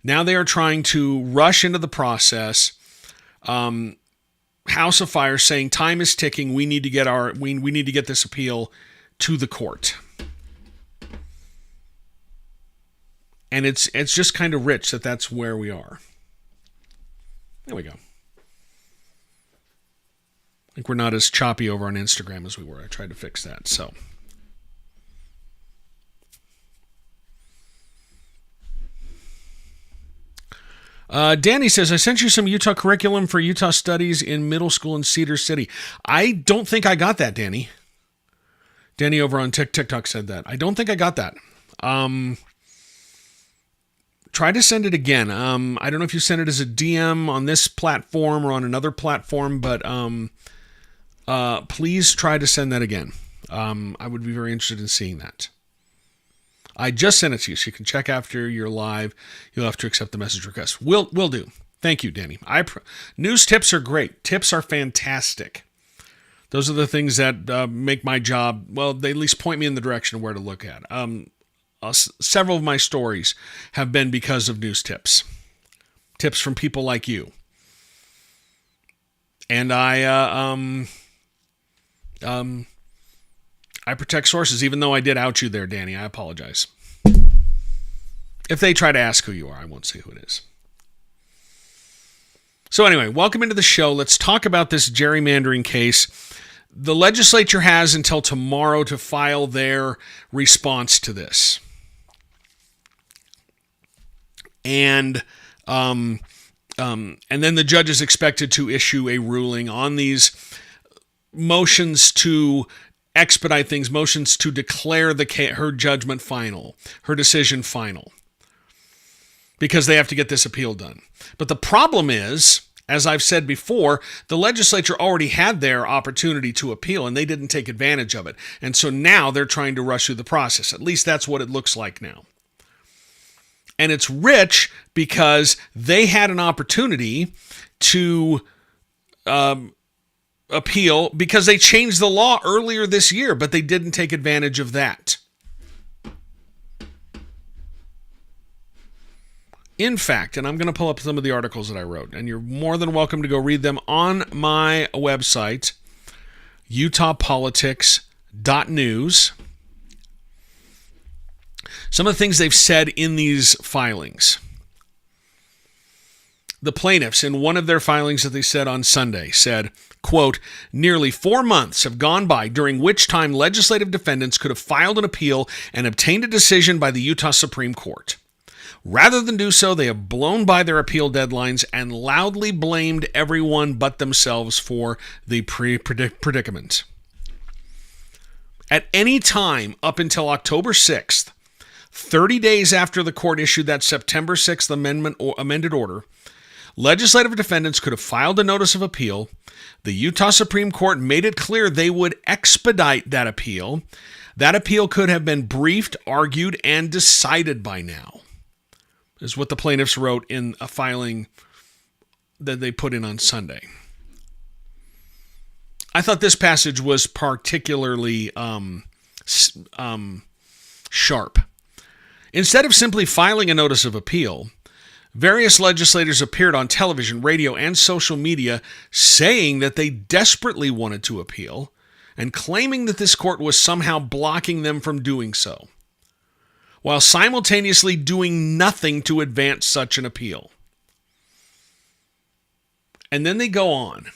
Now they are trying to rush into the process. House of Fire saying time is ticking. We need to get we need to get this appeal to the court. And it's just kind of rich that that's where we are. There we go. I think we're not as choppy over on Instagram as we were. I tried to fix that. So. Danny says, I sent you some Utah curriculum for Utah studies in middle school in Cedar City. I don't think I got that, Danny. Danny over on TikTok said that. I don't think I got that. Try to send it again. I don't know if you sent it as a DM on this platform or on another platform, but please try to send that again. I would be very interested in seeing that. I just sent it to you, so you can check after you're live. You'll have to accept the message request. Will do. Thank you, Danny. News tips are great. Tips are fantastic. Those are the things that make my job, well, they at least point me in the direction of where to look at. Several of my stories have been because of news tips. Tips from people like you. And I protect sources, even though I did out you there, Danny. I apologize. If they try to ask who you are, I won't say who it is. So anyway, welcome into the show. Let's talk about this gerrymandering case. The legislature has until tomorrow to file their response to this. And then the judge is expected to issue a ruling on these motions to expedite things, motions to declare her judgment final, her decision final, because they have to get this appeal done. But the problem is, as I've said before, the legislature already had their opportunity to appeal, and they didn't take advantage of it. And so now they're trying to rush through the process. At least that's what it looks like now. And it's rich because they had an opportunity to appeal because they changed the law earlier this year, but they didn't take advantage of that. In fact, and I'm going to pull up some of the articles that I wrote, and you're more than welcome to go read them on my website, utahpolitics.news. Some of the things they've said in these filings. The plaintiffs, in one of their filings that they said on Sunday, said, quote, nearly 4 months have gone by during which time legislative defendants could have filed an appeal and obtained a decision by the Utah Supreme Court. Rather than do so, they have blown by their appeal deadlines and loudly blamed everyone but themselves for the predicament. At any time up until October 6th, 30 days after the court issued that September 6th amended order, legislative defendants could have filed a notice of appeal. The Utah Supreme Court made it clear they would expedite that appeal. That appeal could have been briefed, argued, and decided by now, is what the plaintiffs wrote in a filing that they put in on Sunday. I thought this passage was particularly sharp. Instead of simply filing a notice of appeal, various legislators appeared on television, radio, and social media saying that they desperately wanted to appeal and claiming that this court was somehow blocking them from doing so, while simultaneously doing nothing to advance such an appeal. And then they go on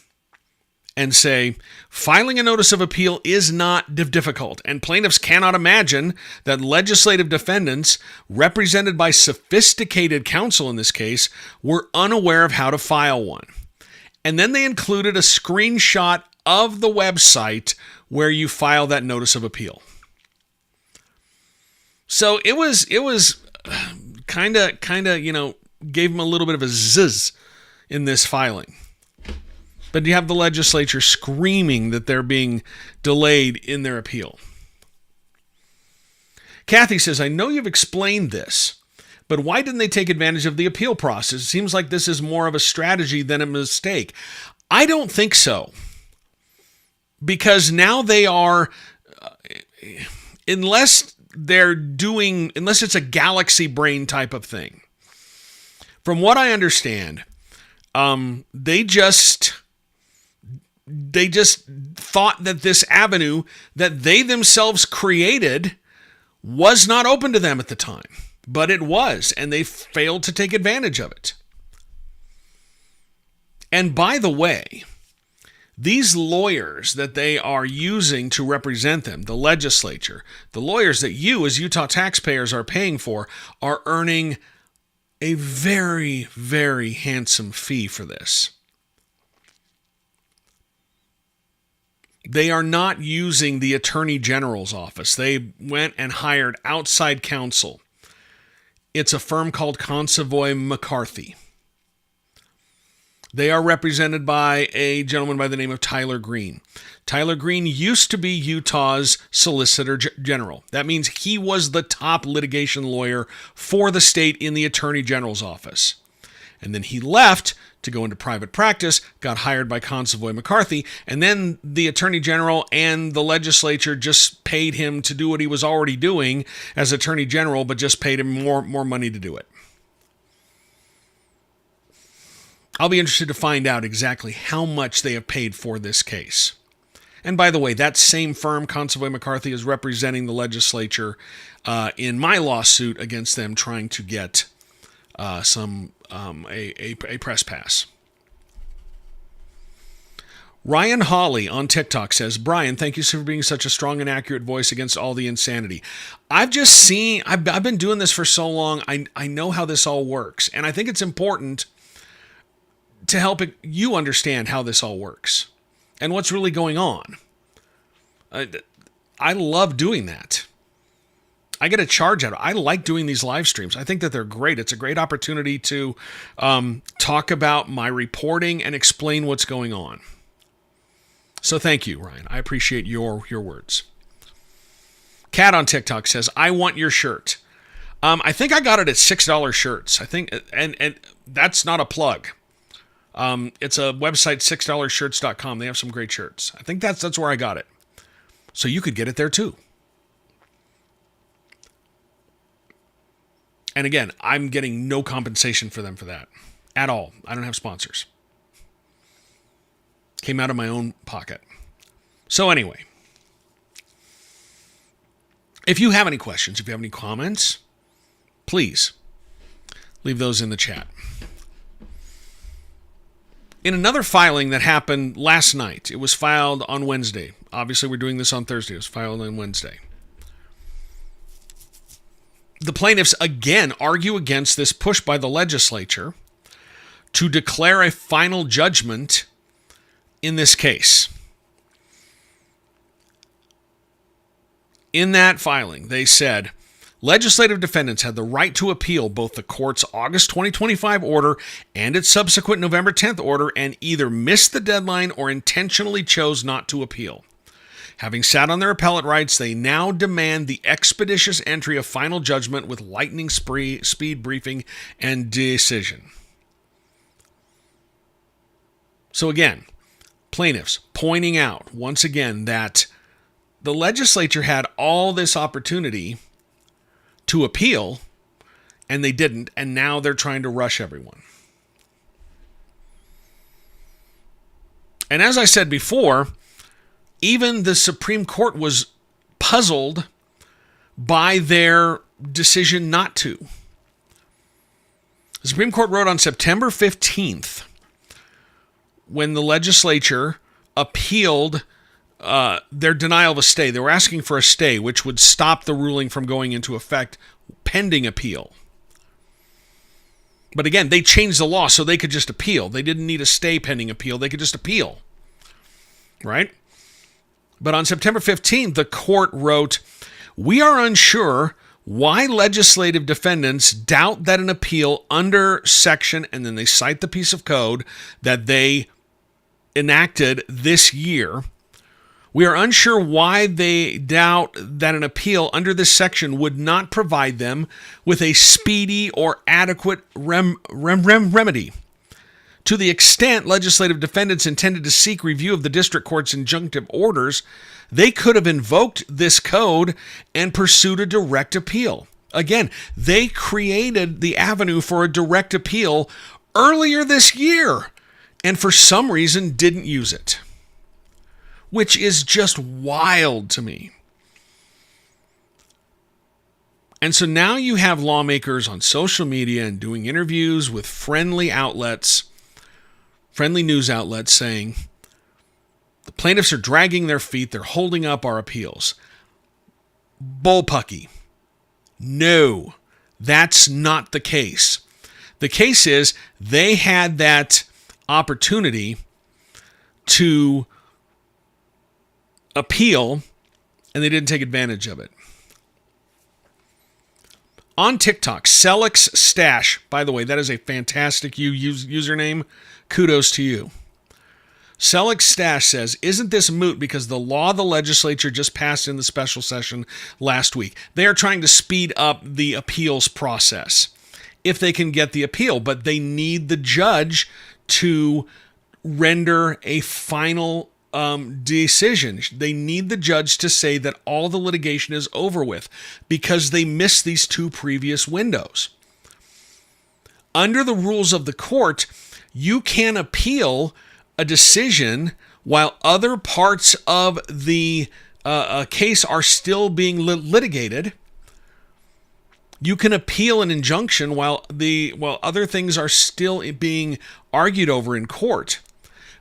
and say, filing a notice of appeal is not difficult, and plaintiffs cannot imagine that legislative defendants, represented by sophisticated counsel in this case, were unaware of how to file one. And then they included a screenshot of the website where you file that notice of appeal. So it was kind of, gave them a little bit of a zizz in this filing. But you have the legislature screaming that they're being delayed in their appeal. Kathy says, I know you've explained this, but why didn't they take advantage of the appeal process? It seems like this is more of a strategy than a mistake. I don't think so. Because now they are, unless it's a galaxy brain type of thing, From what I understand, they just thought that this avenue that they themselves created was not open to them at the time, but it was, and they failed to take advantage of it. And by the way, these lawyers that they are using to represent them, the legislature, the lawyers that you as Utah taxpayers are paying for, are earning a very, very handsome fee for this. They are not using the Attorney General's office. They went and hired outside counsel. It's a firm called Consovoy McCarthy. They are represented by a gentleman by the name of Tyler Green. Tyler Green used to be Utah's Solicitor General. That means he was the top litigation lawyer for the state in the Attorney General's office. And then he left to go into private practice, got hired by Consovoy McCarthy, and then the Attorney General and the legislature just paid him to do what he was already doing as Attorney General, but just paid him more money to do it. I'll be interested to find out exactly how much they have paid for this case. And by the way, that same firm, Consovoy McCarthy, is representing the legislature in my lawsuit against them trying to get a press pass. Ryan Hawley on TikTok says, Brian, thank you for being such a strong and accurate voice against all the insanity. I've been doing this for so long, I know how this all works. And I think it's important to help you understand how this all works and what's really going on. I love doing that. I get a charge out of it. I like doing these live streams. I think that they're great. It's a great opportunity to talk about my reporting and explain what's going on. So thank you, Ryan. I appreciate your words. Kat on TikTok says, I want your shirt. I think I got it at $6 shirts. I think, and that's not a plug. It's a website, $6shirts.com. They have some great shirts. I think that's where I got it. So you could get it there too. And again, I'm getting no compensation for them for that at all. I don't have sponsors. Came out of my own pocket. So anyway, if you have any questions, if you have any comments, please leave those in the chat. In another filing that happened last night, it was filed on Wednesday. Obviously, we're doing this on Thursday. It was filed on Wednesday. The plaintiffs again argue against this push by the legislature to declare a final judgment in this case. In that filing, they said, legislative defendants had the right to appeal both the court's August 2025 order and its subsequent November 10th order and either missed the deadline or intentionally chose not to appeal. Having sat on their appellate rights, they now demand the expeditious entry of final judgment with lightning speed briefing and decision. So again, plaintiffs pointing out once again that the legislature had all this opportunity to appeal, and they didn't, and now they're trying to rush everyone. And as I said before, even the Supreme Court was puzzled by their decision not to. The Supreme Court wrote on September 15th, when the legislature appealed their denial of a stay. They were asking for a stay, which would stop the ruling from going into effect pending appeal. But again, they changed the law so they could just appeal. They didn't need a stay pending appeal. They could just appeal. Right? But on September 15th, the court wrote, we are unsure why legislative defendants doubt that an appeal under section, and then they cite the piece of code that they enacted this year. We are unsure why they doubt that an appeal under this section would not provide them with a speedy or adequate remedy. To the extent legislative defendants intended to seek review of the district court's injunctive orders, they could have invoked this code and pursued a direct appeal. Again, they created the avenue for a direct appeal earlier this year and for some reason didn't use it, which is just wild to me. And so now you have lawmakers on social media and doing interviews with friendly news outlets saying the plaintiffs are dragging their feet, they're holding up our appeals. Bullpucky. No, that's not the case. The case is they had that opportunity to appeal and they didn't take advantage of it. On TikTok, Celix Stash, by the way, that is a fantastic username. Kudos to you. Celix Stash says, isn't this moot because the law the legislature just passed in the special session last week? They are trying to speed up the appeals process if they can get the appeal, but they need the judge to render a final decision. They need the judge to say that all the litigation is over with because they missed these two previous windows. Under the rules of the court, you can appeal a decision while other parts of the case are still being litigated. You can appeal an injunction while other things are still being argued over in court,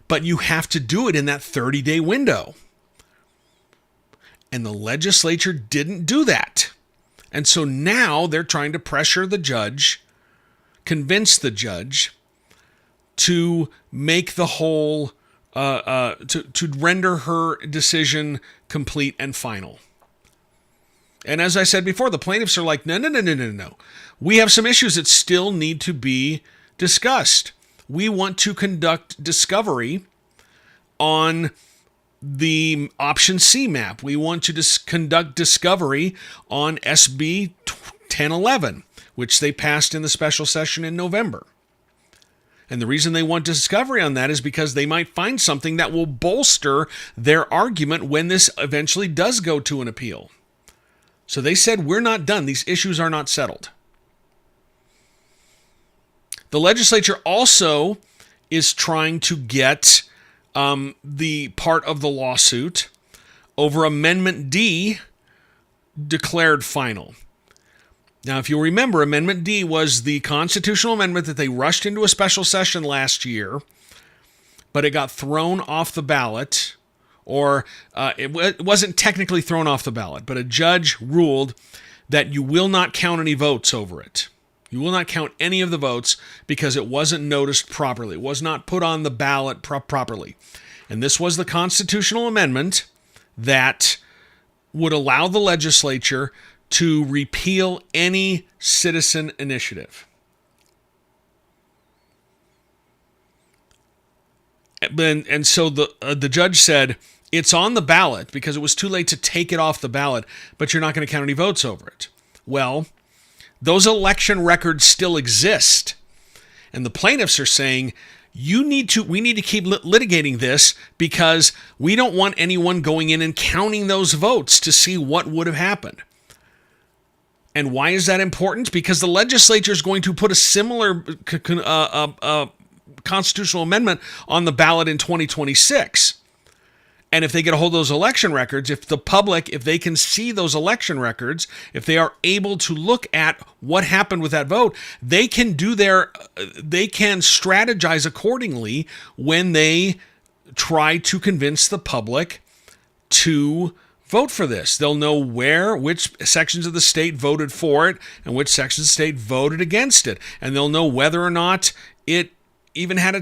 but you have to do it in that 30-day window. And the legislature didn't do that. And so now they're trying to pressure the judge, convince the judge to make the whole, to render her decision complete and final. And as I said before, the plaintiffs are like, no. We have some issues that still need to be discussed. We want to conduct discovery on the option C map. We want to conduct discovery on SB 1011, which they passed in the special session in November. And the reason they want discovery on that is because they might find something that will bolster their argument when this eventually does go to an appeal. So they said, we're not done. These issues are not settled. The legislature also is trying to get the part of the lawsuit over Amendment D declared final. Now, if you'll remember, Amendment D was the constitutional amendment that they rushed into a special session last year, but it got thrown off the ballot, or it wasn't technically thrown off the ballot, but a judge ruled that you will not count any votes over it. You will not count any of the votes because it wasn't noticed properly. It was not put on the ballot properly. And this was the constitutional amendment that would allow the legislature to repeal any citizen initiative. And so the judge said, it's on the ballot because it was too late to take it off the ballot, but you're not going to count any votes over it. Well, those election records still exist. And the plaintiffs are saying, we need to keep litigating this because we don't want anyone going in and counting those votes to see what would have happened. And why is that important? Because the legislature is going to put a similar constitutional amendment on the ballot in 2026. And if they get a hold of those election records, if the public, if they can see those election records, if they are able to look at what happened with that vote, they can strategize accordingly when they try to convince the public to vote for this. They'll know which sections of the state voted for it and which sections of the state voted against it. And they'll know whether or not it even had a